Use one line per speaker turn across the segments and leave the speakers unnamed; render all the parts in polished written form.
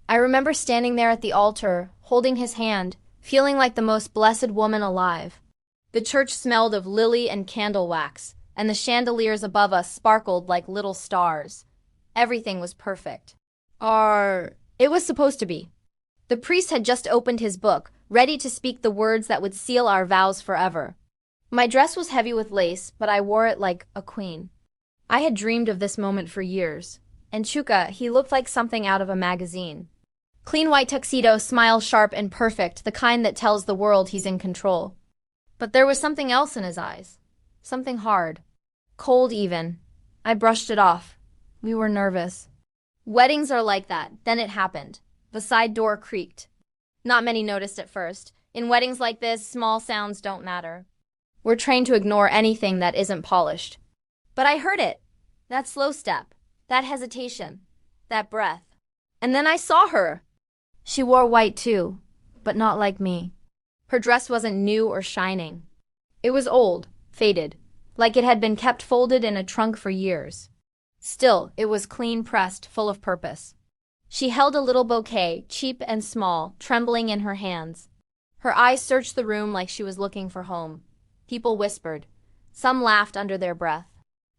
I remember standing there at the altar, holding his hand, feeling like the most blessed woman alive. The church smelled of lily and candle wax, and the chandeliers above us sparkled like little stars. Everything was perfect. It was supposed to be. The priest had just opened his book, ready to speak the words that would seal our vows forever. My dress was heavy with lace, but I wore it like a queen. I had dreamed of this moment for years. And Chuka, he looked like something out of a magazine. Clean white tuxedo, smile sharp and perfect, the kind that tells the world he's in control. But there was something else in his eyes. Something hard. Cold even. I brushed it off. We were nervous. Weddings are like that. Then it happened. The side door creaked. Not many noticed at first. In weddings like this, small sounds don't matter. We're trained to ignore anything that isn't polished. But I heard it. That slow step. That hesitation. That breath. And then I saw her. She wore white too, but not like me. Her dress wasn't new or shining. It was old, faded, like it had been kept folded in a trunk for years. Still, it was clean pressed, full of purpose. She held a little bouquet, cheap and small, trembling in her hands. Her eyes searched the room like she was looking for home. People whispered. Some laughed under their breath.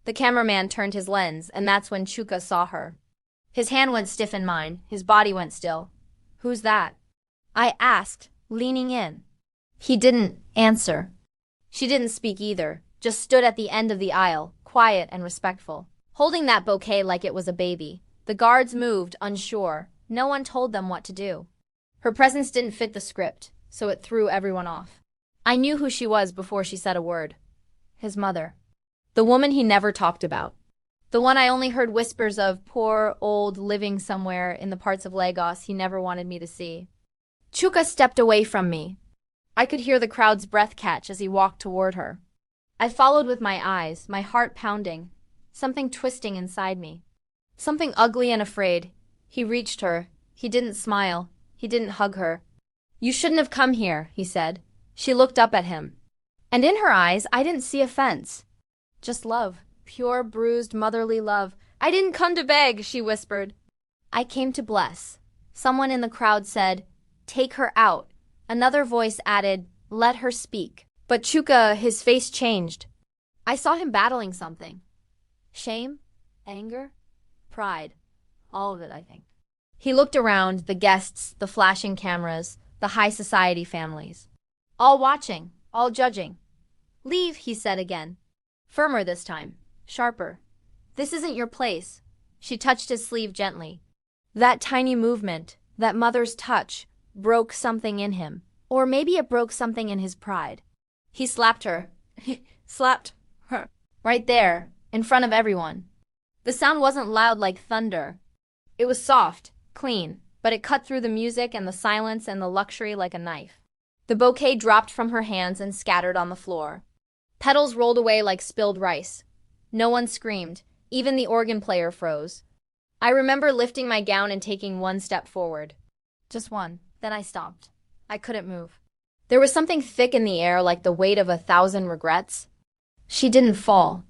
The cameraman turned his lens, and that's when Chuka saw her. His hand went stiff in mine, his body went still. Who's that? I asked, leaning in. He didn't answer. She didn't speak either, just stood at the end of the aisle, quiet and respectful, holding that bouquet like it was a baby. The guards moved, unsure. No one told them what to do. Her presence didn't fit the script, so it threw everyone off. I knew who she was before she said a word. His mother. The woman he never talked about. The one I only heard whispers of, poor, old, living somewhere in the parts of Lagos he never wanted me to see. Chuka stepped away from me. I could hear the crowd's breath catch as he walked toward her. I followed with my eyes, my heart pounding, something twisting inside me. Something ugly and afraid. He reached her. He didn't smile. He didn't hug her. You shouldn't have come here, he said. She looked up at him. And in her eyes, I didn't see offense. Just love. Pure, bruised, motherly love. I didn't come to beg, she whispered. I came to bless. Someone in the crowd said, take her out. Another voice added, let her speak. But Chuka, his face changed. I saw him battling something. Shame? Anger? Pride. All of it, I think. He looked around, the guests, the flashing cameras, the high society families. All watching, all judging. Leave, he said again. Firmer this time. Sharper. This isn't your place. She touched his sleeve gently. That tiny movement, that mother's touch, broke something in him. Or maybe it broke something in his pride. He slapped her. Slapped her. Right there, in front of everyone. The sound wasn't loud like thunder. It was soft, clean, but it cut through the music and the silence and the luxury like a knife. The bouquet dropped from her hands and scattered on the floor. Petals rolled away like spilled rice. No one screamed. Even the organ player froze. I remember lifting my gown and taking one step forward. Just one. Then I stopped. I couldn't move. There was something thick in the air like the weight of 1,000 regrets. She didn't fall.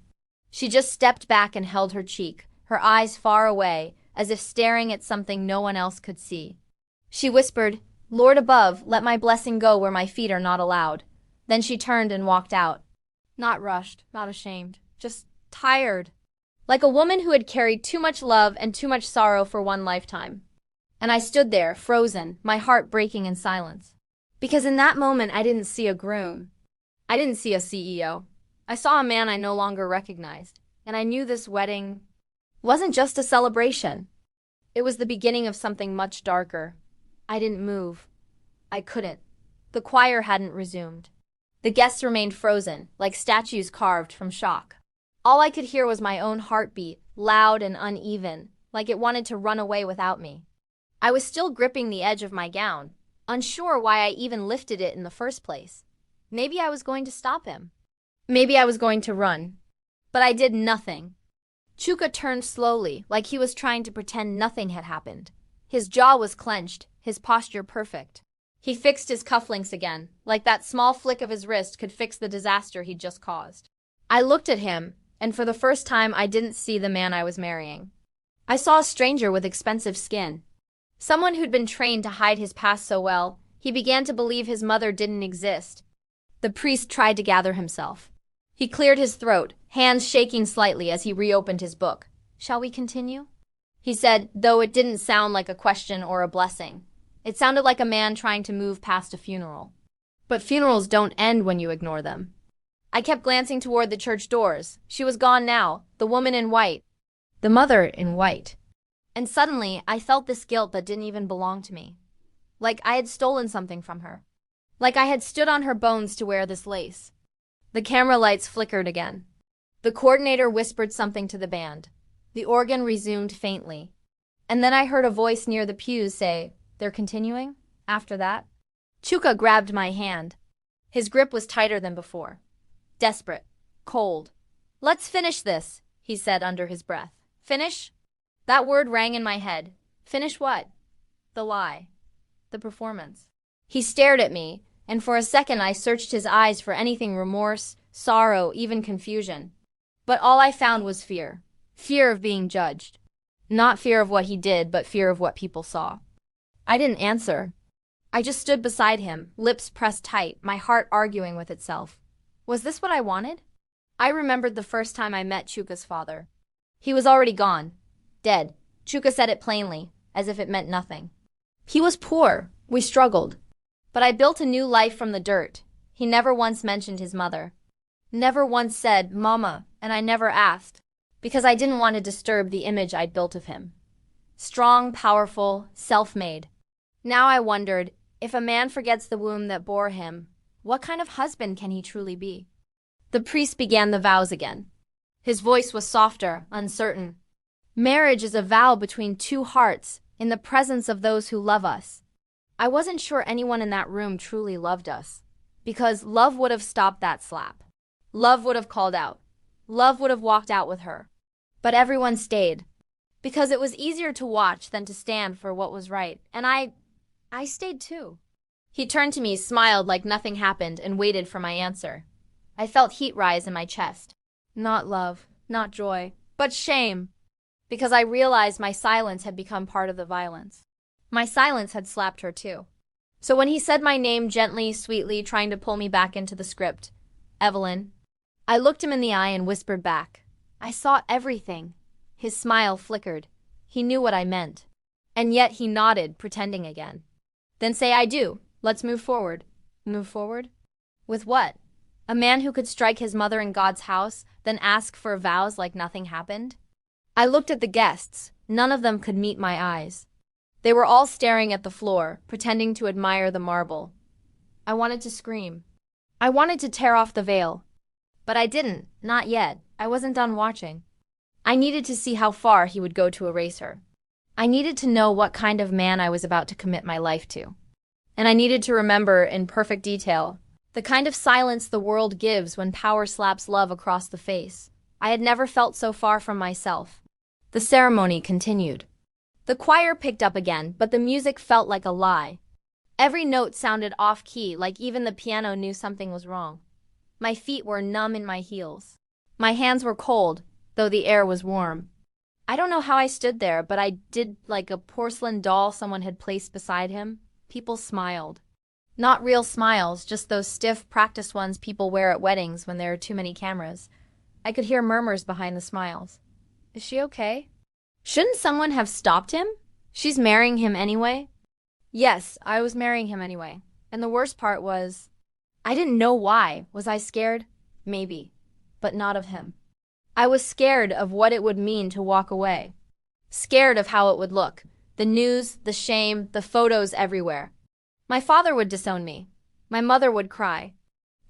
She just stepped back and held her cheek, her eyes far away, as if staring at something no one else could see. She whispered, Lord above, let my blessing go where my feet are not allowed. Then she turned and walked out. Not rushed, not ashamed, just tired. Like a woman who had carried too much love and too much sorrow for one lifetime. And I stood there, frozen, my heart breaking in silence. Because in that moment I didn't see a groom. I didn't see a CEO. I saw a man I no longer recognized. And I knew this wedding wasn't just a celebration. It was the beginning of something much darker. I didn't move. I couldn't. The choir hadn't resumed. The guests remained frozen, like statues carved from shock. All I could hear was my own heartbeat, loud and uneven, like it wanted to run away without me. I was still gripping the edge of my gown, unsure why I even lifted it in the first place. Maybe I was going to stop him. Maybe I was going to run. But I did nothing. Chuka turned slowly, like he was trying to pretend nothing had happened. His jaw was clenched, his posture perfect. He fixed his cufflinks again, like that small flick of his wrist could fix the disaster he'd just caused. I looked at him, and for the first time I didn't see the man I was marrying. I saw a stranger with expensive skin. Someone who'd been trained to hide his past so well, he began to believe his mother didn't exist. The priest tried to gather himself. He cleared his throat, hands shaking slightly as he reopened his book. "Shall we continue?" he said, though it didn't sound like a question or a blessing. It sounded like a man trying to move past a funeral. But funerals don't end when you ignore them. I kept glancing toward the church doors. She was gone now, the woman in white. The mother in white. And suddenly, I felt this guilt that didn't even belong to me. Like I had stolen something from her. Like I had stood on her bones to wear this lace. The camera lights flickered again. The coordinator whispered something to the band. The organ resumed faintly. And then I heard a voice near the pews say, "They're continuing?" After that, Chuka grabbed my hand. His grip was tighter than before. Desperate. Cold. "Let's finish this," he said under his breath. "Finish?" That word rang in my head. Finish what? The lie. The performance. He stared at me, and for a second I searched his eyes for anything remorse, sorrow, even confusion. But all I found was fear. Fear of being judged. Not fear of what he did, but fear of what people saw. I didn't answer. I just stood beside him, lips pressed tight, my heart arguing with itself. Was this what I wanted? I remembered the first time I met Chuka's father. He was already gone. Dead. Chuka said it plainly, as if it meant nothing. He was poor. We struggled. But I built a new life from the dirt. He never once mentioned his mother. Never once said, "Mama," and I never asked, because I didn't want to disturb the image I'd built of him. Strong, powerful, self-made. Now I wondered, if a man forgets the womb that bore him, what kind of husband can he truly be? The priest began the vows again. His voice was softer, uncertain. Marriage is a vow between two hearts, in the presence of those who love us. I wasn't sure anyone in that room truly loved us, because love would have stopped that slap. Love would have called out. Love would have walked out with her. But everyone stayed, because it was easier to watch than to stand for what was right, and I stayed too. He turned to me, smiled like nothing happened, and waited for my answer. I felt heat rise in my chest. Not love, not joy, but shame. Because I realized my silence had become part of the violence. My silence had slapped her too. So when he said my name gently, sweetly, trying to pull me back into the script, "Evelyn," I looked him in the eye and whispered back. I saw everything. His smile flickered. He knew what I meant. And yet he nodded, pretending again. "Then say I do. Let's move forward." Move forward? With what? A man who could strike his mother in God's house, then ask for vows like nothing happened? I looked at the guests. None of them could meet my eyes. They were all staring at the floor, pretending to admire the marble. I wanted to scream. I wanted to tear off the veil. But I didn't, not yet. I wasn't done watching. I needed to see how far he would go to erase her. I needed to know what kind of man I was about to commit my life to. And I needed to remember in perfect detail the kind of silence the world gives when power slaps love across the face. I had never felt so far from myself. The ceremony continued. The choir picked up again, but the music felt like a lie. Every note sounded off-key, like even the piano knew something was wrong. My feet were numb in my heels. My hands were cold, though the air was warm. I don't know how I stood there, but I did like a porcelain doll someone had placed beside him. People smiled. Not real smiles, just those stiff, practiced ones people wear at weddings when there are too many cameras. I could hear murmurs behind the smiles. Is she okay? Shouldn't someone have stopped him? She's marrying him anyway? Yes, I was marrying him anyway. And the worst part was, I didn't know why. Was I scared? Maybe. But not of him. I was scared of what it would mean to walk away. Scared of how it would look. The news, the shame, the photos everywhere. My father would disown me. My mother would cry.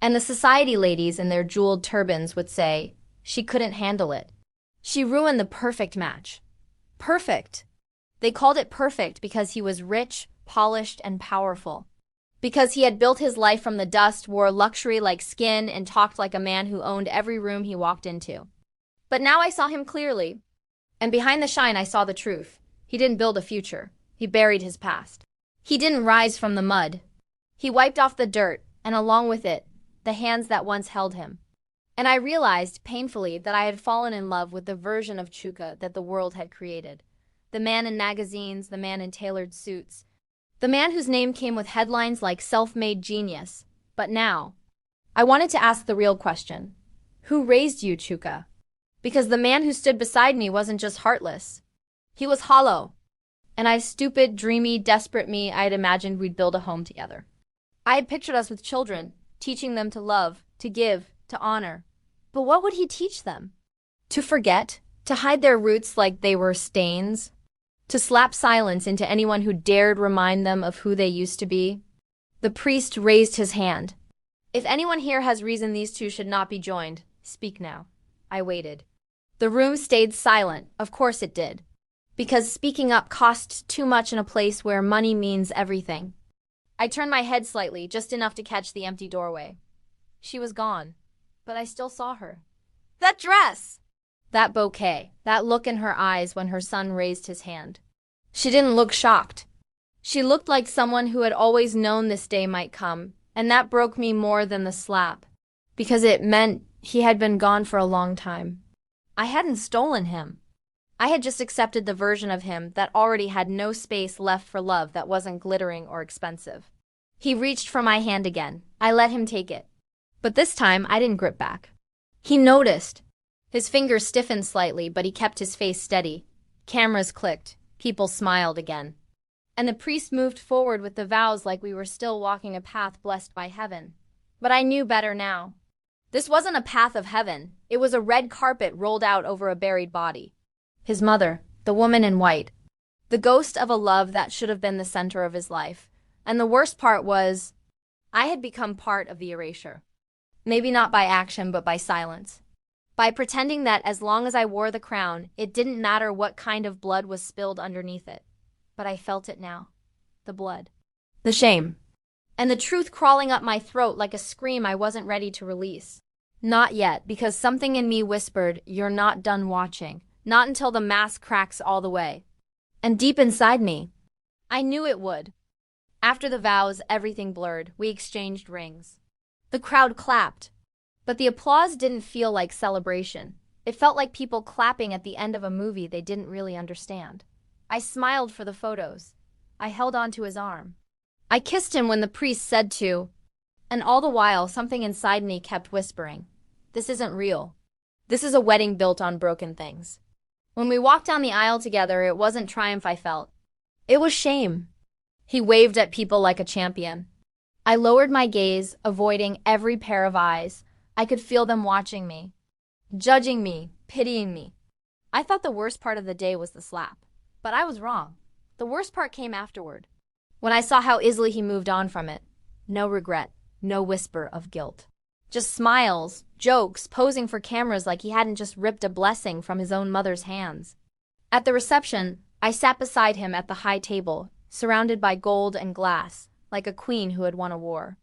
And the society ladies in their jeweled turbans would say, she couldn't handle it. She ruined the perfect match. Perfect. They called it perfect because he was rich, polished, and powerful. Because he had built his life from the dust, wore luxury like skin, and talked like a man who owned every room he walked into. But now I saw him clearly. And behind the shine I saw the truth. He didn't build a future. He buried his past. He didn't rise from the mud. He wiped off the dirt, and along with it, the hands that once held him. And I realized, painfully, that I had fallen in love with the version of Chuka that the world had created. The man in magazines, the man in tailored suits. The man whose name came with headlines like self-made genius. But now, I wanted to ask the real question. Who raised you, Chuka? Because the man who stood beside me wasn't just heartless. He was hollow. And stupid, dreamy, desperate me, I had imagined we'd build a home together. I had pictured us with children, teaching them to love, to give, to honor. But what would he teach them? To forget? To hide their roots like they were stains? To slap silence into anyone who dared remind them of who they used to be? The priest raised his hand. If anyone here has reason these two should not be joined, speak now. I waited. The room stayed silent. Of course it did. Because speaking up costs too much in a place where money means everything. I turned my head slightly, just enough to catch the empty doorway. She was gone, but I still saw her. That dress! That bouquet, that look in her eyes when her son raised his hand. She didn't look shocked. She looked like someone who had always known this day might come, and that broke me more than the slap, because it meant he had been gone for a long time. I hadn't stolen him. I had just accepted the version of him that already had no space left for love that wasn't glittering or expensive. He reached for my hand again. I let him take it. But this time, I didn't grip back. He noticed. His fingers stiffened slightly, but he kept his face steady. Cameras clicked. People smiled again. And the priest moved forward with the vows like we were still walking a path blessed by heaven. But I knew better now. This wasn't a path of heaven. It was a red carpet rolled out over a buried body. His mother, the woman in white. The ghost of a love that should have been the center of his life. And the worst part was, I had become part of the erasure. Maybe not by action, but by silence. By pretending that as long as I wore the crown, it didn't matter what kind of blood was spilled underneath it. But I felt it now. The blood. The shame. And the truth crawling up my throat like a scream I wasn't ready to release. Not yet, because something in me whispered, "You're not done watching. Not until the mask cracks all the way." And deep inside me, I knew it would. After the vows, everything blurred. We exchanged rings. The crowd clapped. But the applause didn't feel like celebration. It felt like people clapping at the end of a movie they didn't really understand. I smiled for the photos. I held onto his arm. I kissed him when the priest said to, and all the while something inside me kept whispering, "This isn't real. This is a wedding built on broken things." When we walked down the aisle together, it wasn't triumph I felt. It was shame. He waved at people like a champion. I lowered my gaze, avoiding every pair of eyes. I could feel them watching me, judging me, pitying me. I thought the worst part of the day was the slap. But I was wrong. The worst part came afterward. When I saw how easily he moved on from it. No regret, no whisper of guilt. Just smiles, jokes, posing for cameras like he hadn't just ripped a blessing from his own mother's hands. At the reception, I sat beside him at the high table, surrounded by gold and glass, like a queen who had won a war.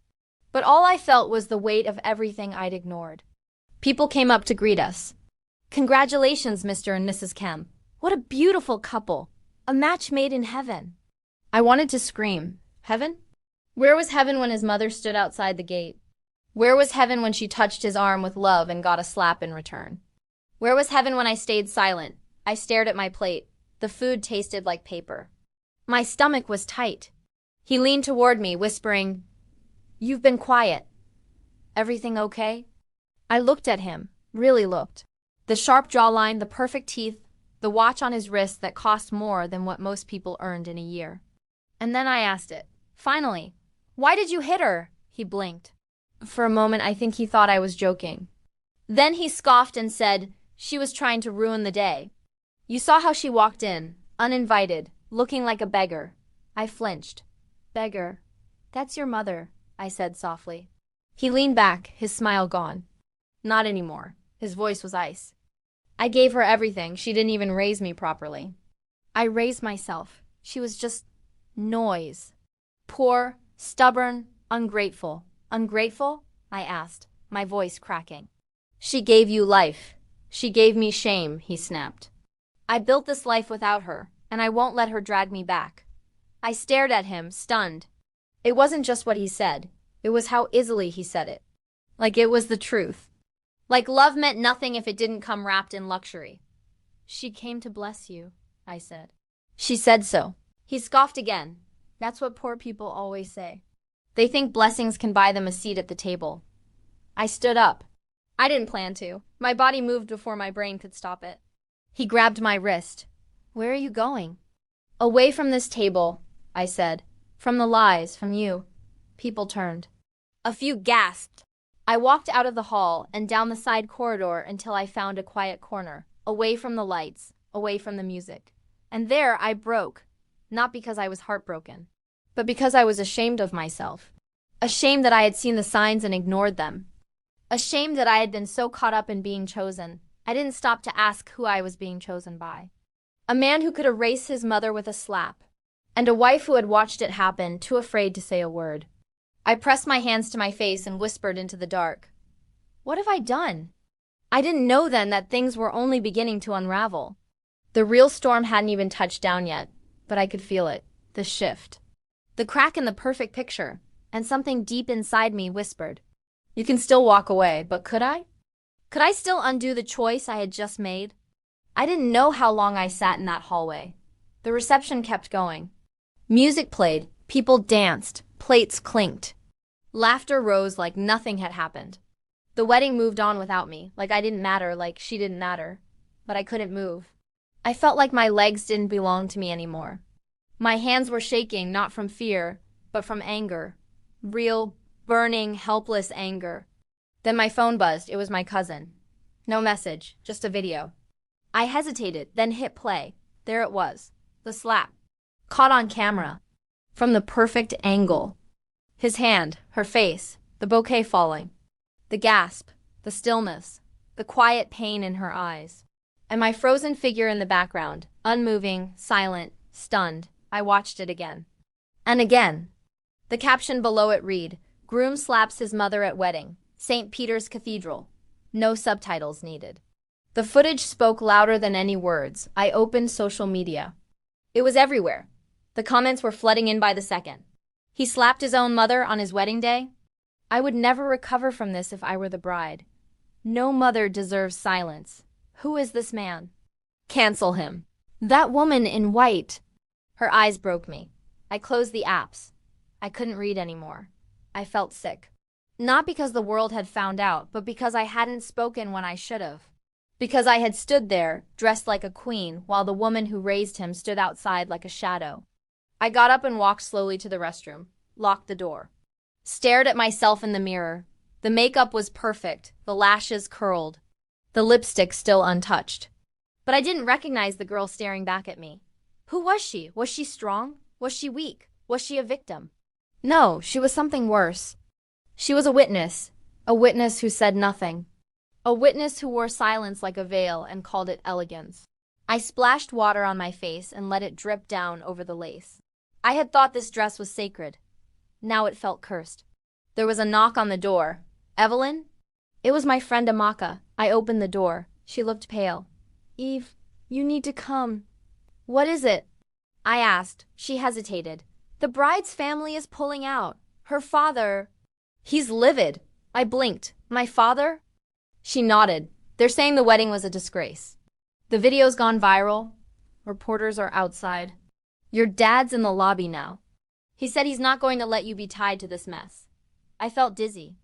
But all I felt was the weight of everything I'd ignored. People came up to greet us. "Congratulations, Mr. and Mrs. Kemp. What a beautiful couple. A match made in heaven." I wanted to scream. Heaven? Where was heaven when his mother stood outside the gate? Where was heaven when she touched his arm with love and got a slap in return? Where was heaven when I stayed silent? I stared at my plate. The food tasted like paper. My stomach was tight. He leaned toward me, whispering, "You've been quiet. Everything okay?" I looked at him, really looked. The sharp jawline, the perfect teeth, the watch on his wrist that cost more than what most people earned in a year. And then I asked it. Finally, "Why did you hit her?" He blinked. For a moment, I think he thought I was joking. Then he scoffed and said, "She was trying to ruin the day. You saw how she walked in, uninvited, looking like a beggar." I flinched. "Beggar? That's your mother," I said softly. He leaned back, his smile gone. "Not anymore." His voice was ice. "I gave her everything. She didn't even raise me properly. I raised myself. She was just noise. Poor, stubborn, ungrateful." "Ungrateful?" I asked, my voice cracking. "She gave you life. She gave me shame," he snapped. "I built this life without her, and I won't let her drag me back." I stared at him, stunned. It wasn't just what he said. It was how easily he said it. Like it was the truth. Like love meant nothing if it didn't come wrapped in luxury. "She came to bless you," I said. She said so. He scoffed again. That's what poor people always say. They think blessings can buy them a seat at the table. I stood up. I didn't plan to. My body moved before my brain could stop it. He grabbed my wrist. Where are you going? Away from this table, I said. From the lies, from you. People turned. A few gasped. I walked out of the hall and down the side corridor until I found a quiet corner, away from the lights, away from the music. And there I broke, not because I was heartbroken, but because I was ashamed of myself. Ashamed that I had seen the signs and ignored them. Ashamed that I had been so caught up in being chosen, I didn't stop to ask who I was being chosen by. A man who could erase his mother with a slap, and a wife who had watched it happen, too afraid to say a word. I pressed my hands to my face and whispered into the dark. What have I done? I didn't know then that things were only beginning to unravel. The real storm hadn't even touched down yet, but I could feel it, the shift. The crack in the perfect picture, and something deep inside me whispered, you can still walk away, but could I? Could I still undo the choice I had just made? I didn't know how long I sat in that hallway. The reception kept going. Music played, people danced, plates clinked. Laughter rose like nothing had happened. The wedding moved on without me, like I didn't matter, like she didn't matter. But I couldn't move. I felt like my legs didn't belong to me anymore. My hands were shaking, not from fear, but from anger. Real, burning, helpless anger. Then my phone buzzed. It was my cousin. No message, just a video. I hesitated, then hit play. There it was. The slap. Caught on camera. From the perfect angle. His hand, her face, the bouquet falling. The gasp, the stillness, the quiet pain in her eyes. And my frozen figure in the background, unmoving, silent, stunned. I watched it again. And again. The caption below it read, Groom slaps his mother at wedding, St. Peter's Cathedral. No subtitles needed. The footage spoke louder than any words. I opened social media. It was everywhere. The comments were flooding in by the second. He slapped his own mother on his wedding day? I would never recover from this if I were the bride. No mother deserves silence. Who is this man? Cancel him. That woman in white. Her eyes broke me. I closed the apps. I couldn't read anymore. I felt sick. Not because the world had found out, but because I hadn't spoken when I should have. Because I had stood there, dressed like a queen, while the woman who raised him stood outside like a shadow. I got up and walked slowly to the restroom, locked the door. Stared at myself in the mirror. The makeup was perfect, the lashes curled, the lipstick still untouched. But I didn't recognize the girl staring back at me. Who was she? Was she strong? Was she weak? Was she a victim? No, she was something worse. She was a witness who said nothing. A witness who wore silence like a veil and called it elegance. I splashed water on my face and let it drip down over the lace. I had thought this dress was sacred. Now it felt cursed. There was a knock on the door. Evelyn? It was my friend Amaka. I opened the door. She looked pale. Eve, you need to come. What is it? I asked. She hesitated. The bride's family is pulling out. Her father... He's livid. I blinked. My father? She nodded. They're saying the wedding was a disgrace. The video's gone viral. Reporters are outside. Your dad's in the lobby now. He said he's not going to let you be tied to this mess. I felt dizzy.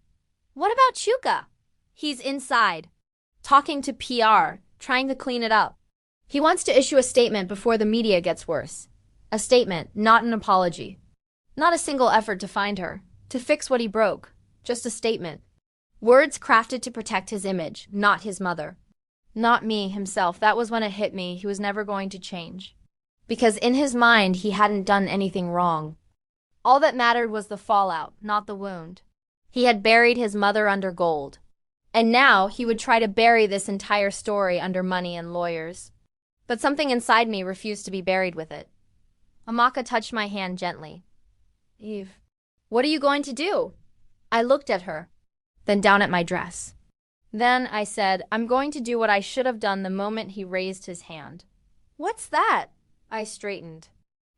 What about Chuka? He's inside, talking to PR, trying to clean it up. He wants to issue a statement before the media gets worse. A statement, not an apology. Not a single effort to find her, to fix what he broke. Just a statement. Words crafted to protect his image, not his mother. Not me, himself. That was when it hit me. He was never going to change. Because in his mind, he hadn't done anything wrong. All that mattered was the fallout, not the wound. He had buried his mother under gold. And now he would try to bury this entire story under money and lawyers. But something inside me refused to be buried with it. Amaka touched my hand gently. Eve, what are you going to do? I looked at her, then down at my dress. Then I said, I'm going to do what I should have done the moment he raised his hand. What's that? I straightened.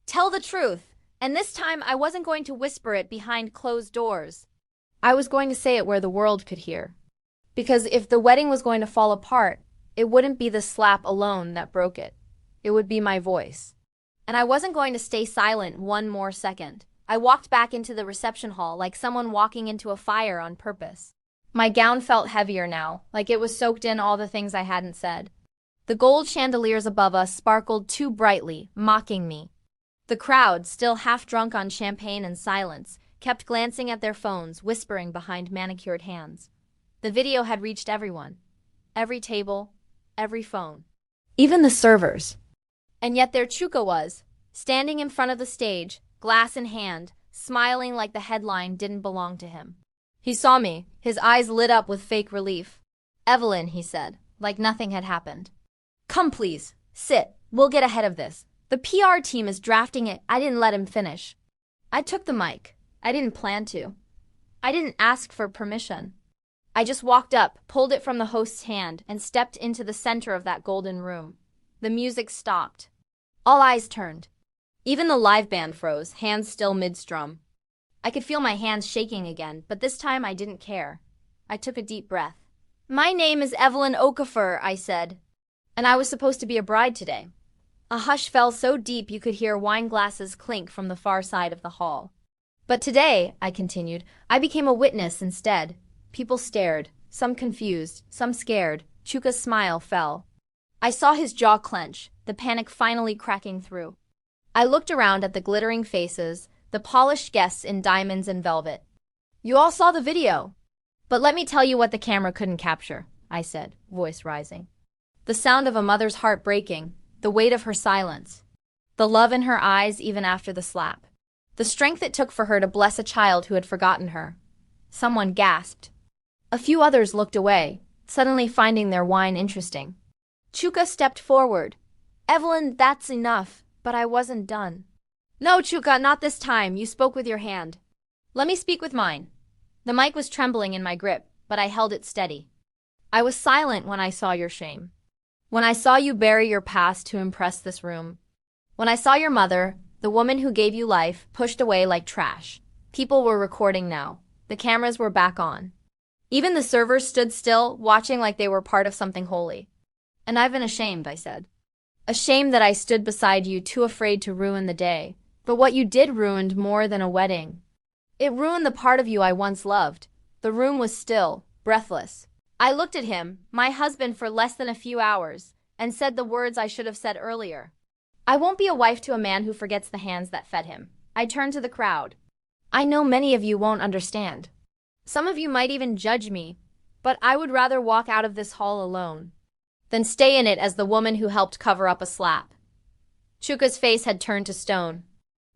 Tell the truth. And this time I wasn't going to whisper it behind closed doors. I was going to say it where the world could hear. Because if the wedding was going to fall apart, it wouldn't be the slap alone that broke it. It would be my voice. And I wasn't going to stay silent one more second. I walked back into the reception hall like someone walking into a fire on purpose. My gown felt heavier now, like it was soaked in all the things I hadn't said. The gold chandeliers above us sparkled too brightly, mocking me. The crowd, still half drunk on champagne and silence, kept glancing at their phones, whispering behind manicured hands. The video had reached everyone. Every table, every phone. Even the servers. And yet there Chuka was, standing in front of the stage, glass in hand, smiling like the headline didn't belong to him. He saw me, his eyes lit up with fake relief. "Evelyn," he said, like nothing had happened. "Come please, sit, we'll get ahead of this. The PR team is drafting it." I didn't let him finish. I took the mic. I didn't plan to. I didn't ask for permission. I just walked up, pulled it from the host's hand, and stepped into the center of that golden room. The music stopped. All eyes turned. Even the live band froze, hands still mid-strum. I could feel my hands shaking again, but this time I didn't care. I took a deep breath. "My name is Evelyn Okafor," I said. And I was supposed to be a bride today. A hush fell so deep you could hear wine glasses clink from the far side of the hall. "But today," I continued, "I became a witness instead." People stared, some confused, some scared. Chuka's smile fell. I saw his jaw clench, the panic finally cracking through. I looked around at the glittering faces, the polished guests in diamonds and velvet. "You all saw the video. But let me tell you what the camera couldn't capture," I said, voice rising. The sound of a mother's heart breaking, the weight of her silence, the love in her eyes even after the slap, the strength it took for her to bless a child who had forgotten her. Someone gasped. A few others looked away, suddenly finding their wine interesting. Chuka stepped forward. "Evelyn, that's enough." But I wasn't done. "No, Chuka, not this time. You spoke with your hand. Let me speak with mine." The mic was trembling in my grip, but I held it steady. "I was silent when I saw your shame. When I saw you bury your past to impress this room. When I saw your mother, the woman who gave you life, pushed away like trash." People were recording now. The cameras were back on. Even the servers stood still, watching like they were part of something holy. "And I've been ashamed," I said. "Ashamed that I stood beside you, too afraid to ruin the day. But what you did ruined more than a wedding. It ruined the part of you I once loved." The room was still, breathless. I looked at him, my husband for less than a few hours, and said the words I should have said earlier. "I won't be a wife to a man who forgets the hands that fed him." I turned to the crowd. "I know many of you won't understand. Some of you might even judge me, but I would rather walk out of this hall alone than stay in it as the woman who helped cover up a slap." Chuka's face had turned to stone.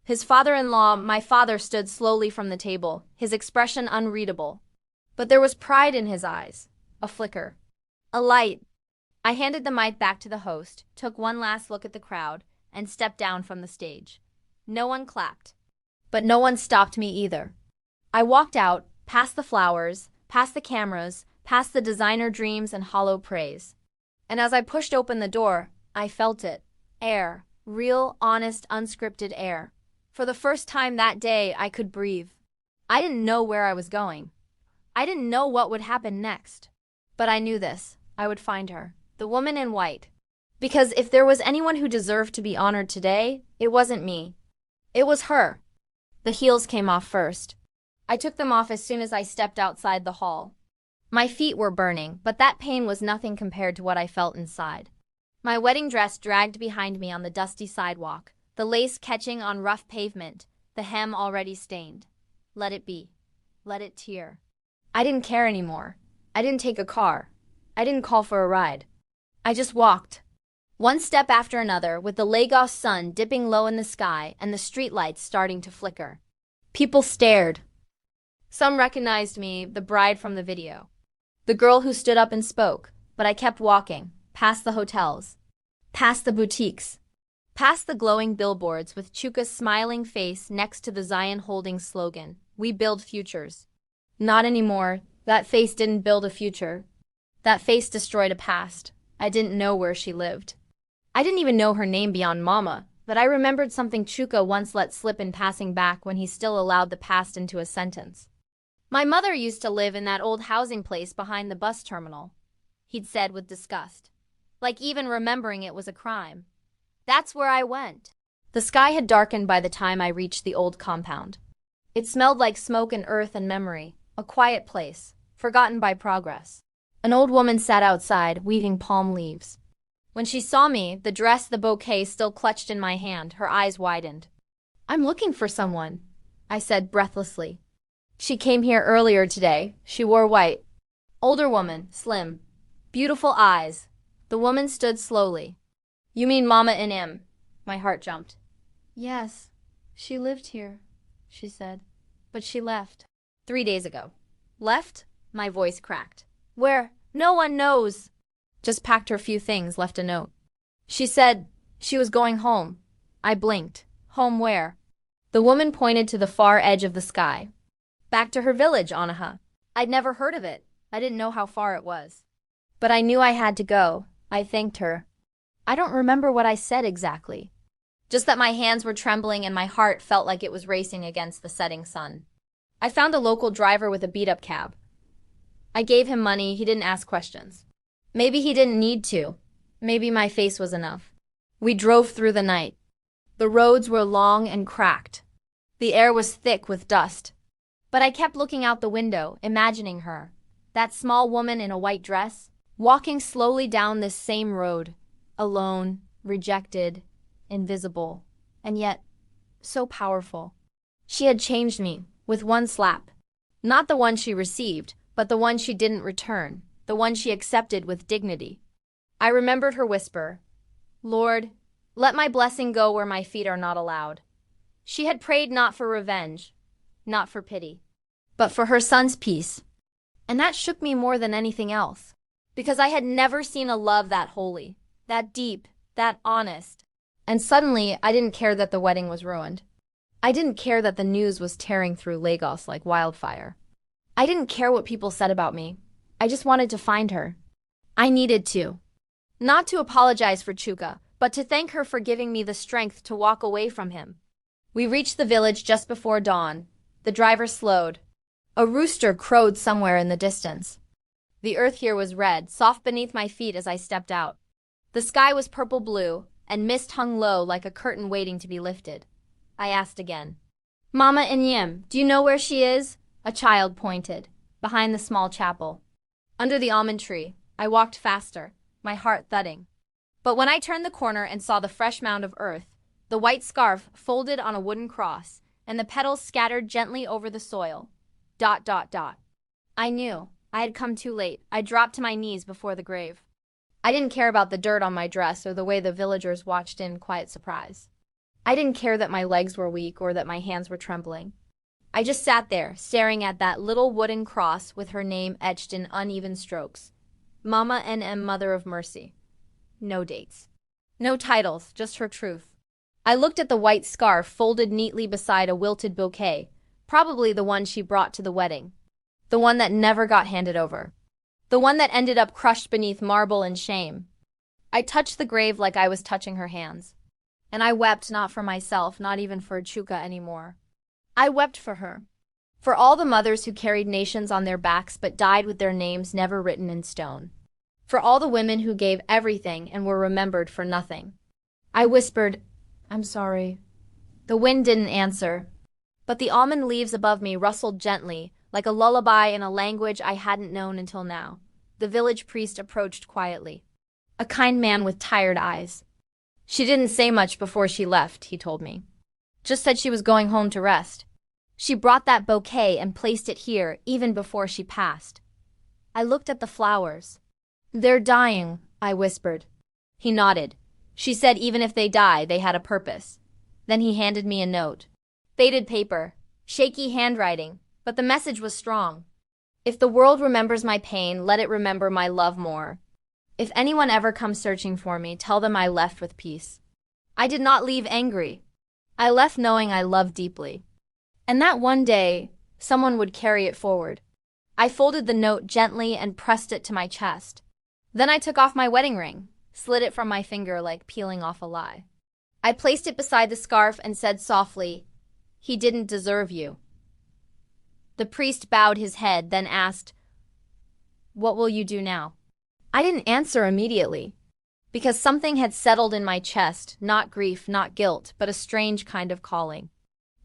His father-in-law, my father, stood slowly from the table, his expression unreadable. But there was pride in his eyes, a flicker, a light. I handed the mic back to the host, took one last look at the crowd, and stepped down from the stage. No one clapped. But no one stopped me either. I walked out, past the flowers, past the cameras, past the designer dreams and hollow praise. And as I pushed open the door, I felt it. Air. Real, honest, unscripted air. For the first time that day, I could breathe. I didn't know where I was going. I didn't know what would happen next. But I knew this. I would find her. The woman in white. Because if there was anyone who deserved to be honored today, it wasn't me. It was her. The heels came off first. I took them off as soon as I stepped outside the hall. My feet were burning, but that pain was nothing compared to what I felt inside. My wedding dress dragged behind me on the dusty sidewalk, the lace catching on rough pavement, the hem already stained. Let it be. Let it tear. I didn't care anymore. I didn't take a car. I didn't call for a ride. I just walked. One step after another, with the Lagos sun dipping low in the sky and the streetlights starting to flicker. People stared. Some recognized me, the bride from the video. The girl who stood up and spoke, but I kept walking, past the hotels, past the boutiques, past the glowing billboards with Chuka's smiling face next to the Zion Holdings slogan, "We build futures." Not anymore. That face didn't build a future. That face destroyed a past. I didn't know where she lived. I didn't even know her name beyond Mama, but I remembered something Chuka once let slip in passing back when he still allowed the past into a sentence. "My mother used to live in that old housing place behind the bus terminal," he'd said with disgust. Like even remembering it was a crime. "That's where I went. The sky had darkened by the time I reached the old compound. It smelled like smoke and earth and memory, a quiet place, forgotten by progress. An old woman sat outside, weaving palm leaves. When she saw me, the dress, the bouquet still clutched in my hand, her eyes widened. "I'm looking for someone," I said breathlessly. "She came here earlier today. She wore white." Older woman, slim, beautiful eyes. The woman stood slowly. "You mean Mama Inem?" My heart jumped. "Yes, she lived here," she said, "but she left 3 days ago." "Left?" My voice cracked. "Where?" "No one knows." "Just packed her few things, left a note." "She said she was going home." I blinked. "Home where?" The woman pointed to the far edge of the sky. "Back to her village, Anaha." I'd never heard of it. I didn't know how far it was. But I knew I had to go. I thanked her. I don't remember what I said exactly. Just that my hands were trembling and my heart felt like it was racing against the setting sun. I found a local driver with a beat-up cab. I gave him money. He didn't ask questions. Maybe he didn't need to. Maybe my face was enough. We drove through the night. The roads were long and cracked. The air was thick with dust. But I kept looking out the window, imagining her, that small woman in a white dress, walking slowly down this same road, alone, rejected, invisible, and yet so powerful. She had changed me with one slap. Not the one she received, but the one she didn't return, the one she accepted with dignity. I remembered her whisper, "Lord, let my blessing go where my feet are not allowed." She had prayed not for revenge, not for pity, but for her son's peace. And that shook me more than anything else, because I had never seen a love that holy, that deep, that honest. And suddenly, I didn't care that the wedding was ruined. I didn't care that the news was tearing through Lagos like wildfire. I didn't care what people said about me. I just wanted to find her. I needed to. Not to apologize for Chuka, but to thank her for giving me the strength to walk away from him. We reached the village just before dawn. The driver slowed. A rooster crowed somewhere in the distance. The earth here was red, soft beneath my feet as I stepped out. The sky was purple-blue, and mist hung low like a curtain waiting to be lifted. I asked again. "Mama Inyem, do you know where she is?" A child pointed, behind the small chapel. Under the almond tree, I walked faster, my heart thudding. But when I turned the corner and saw the fresh mound of earth, the white scarf folded on a wooden cross, and the petals scattered gently over the soil. ... I knew. I had come too late. I dropped to my knees before the grave. I didn't care about the dirt on my dress or the way the villagers watched in quiet surprise. I didn't care that my legs were weak or that my hands were trembling. I just sat there, staring at that little wooden cross with her name etched in uneven strokes. Mama N.M. Mother of Mercy. No dates. No titles, just her truth. I looked at the white scarf folded neatly beside a wilted bouquet, probably the one she brought to the wedding. The one that never got handed over. The one that ended up crushed beneath marble and shame. I touched the grave like I was touching her hands. And I wept not for myself, not even for Chuka anymore. I wept for her. For all the mothers who carried nations on their backs but died with their names never written in stone. For all the women who gave everything and were remembered for nothing. I whispered, "I'm sorry." The wind didn't answer, but the almond leaves above me rustled gently, like a lullaby in a language I hadn't known until now. The village priest approached quietly. A kind man with tired eyes. "She didn't say much before she left," he told me. "Just said she was going home to rest. She brought that bouquet and placed it here even before she passed." I looked at the flowers. "They're dying," I whispered. He nodded. "She said even if they die, they had a purpose." Then he handed me a note. Faded paper, shaky handwriting, but the message was strong. "If the world remembers my pain, let it remember my love more. If anyone ever comes searching for me, tell them I left with peace." I did not leave angry. I left knowing I loved deeply. And that one day, someone would carry it forward. I folded the note gently and pressed it to my chest. Then I took off my wedding ring, slid it from my finger like peeling off a lie. I placed it beside the scarf and said softly, "He didn't deserve you." The priest bowed his head, then asked, "What will you do now?" I didn't answer immediately. because something had settled in my chest, not grief, not guilt, but a strange kind of calling.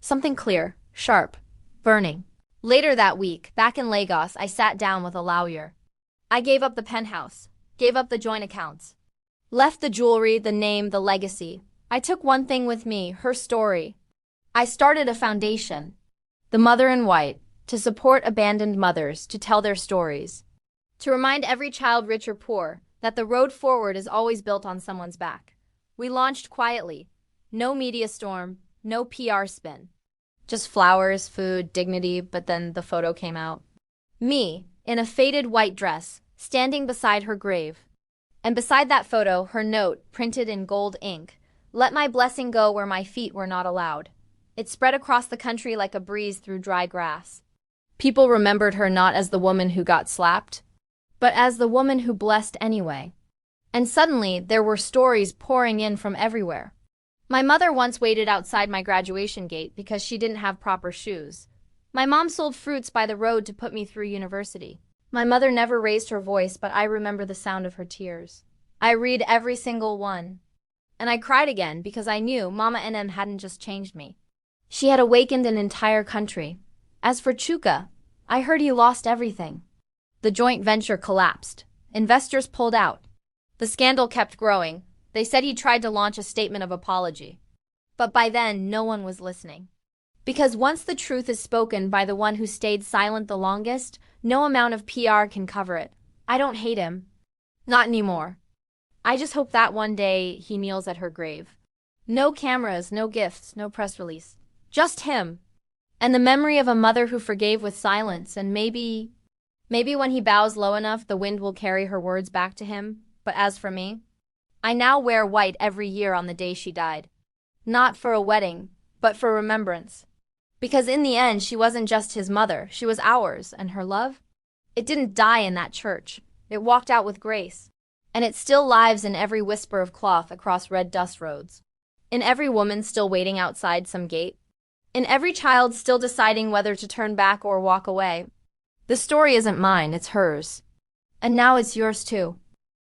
Something clear, sharp, burning. Later that week, back in Lagos, I sat down with a lawyer. I gave up the penthouse, gave up the joint accounts, left the jewelry, the name, the legacy. I took one thing with me, her story. I started a foundation, the Mother in White, to support abandoned mothers, to tell their stories, to remind every child, rich or poor, that the road forward is always built on someone's back. We launched quietly. No media storm, no PR spin. Just flowers, food, dignity, but then the photo came out. Me, in a faded white dress, standing beside her grave. And beside that photo, her note, printed in gold ink, "Let my blessing go where my feet were not allowed." It spread across the country like a breeze through dry grass. People remembered her not as the woman who got slapped, but as the woman who blessed anyway. And suddenly, there were stories pouring in from everywhere. My mother once waited outside my graduation gate because she didn't have proper shoes. My mom sold fruits by the road to put me through university. My mother never raised her voice, but I remember the sound of her tears. I read every single one. And I cried again because I knew Mama NM hadn't just changed me. She had awakened an entire country. As for Chuka, I heard he lost everything. The joint venture collapsed. Investors pulled out. The scandal kept growing. They said he tried to launch a statement of apology. But by then, no one was listening. Because once the truth is spoken by the one who stayed silent the longest, no amount of PR can cover it. I don't hate him. Not anymore. I just hope that one day he kneels at her grave. No cameras, no gifts, no press release. Just him. And the memory of a mother who forgave with silence, and maybe when he bows low enough, the wind will carry her words back to him. But as for me, I now wear white every year on the day she died. Not for a wedding, but for remembrance. Because in the end, she wasn't just his mother, she was ours, and her love? It didn't die in that church. It walked out with grace. And it still lives in every whisper of cloth across red dust roads. In every woman still waiting outside some gate. In every child still deciding whether to turn back or walk away. The story isn't mine, it's hers. And now it's yours too.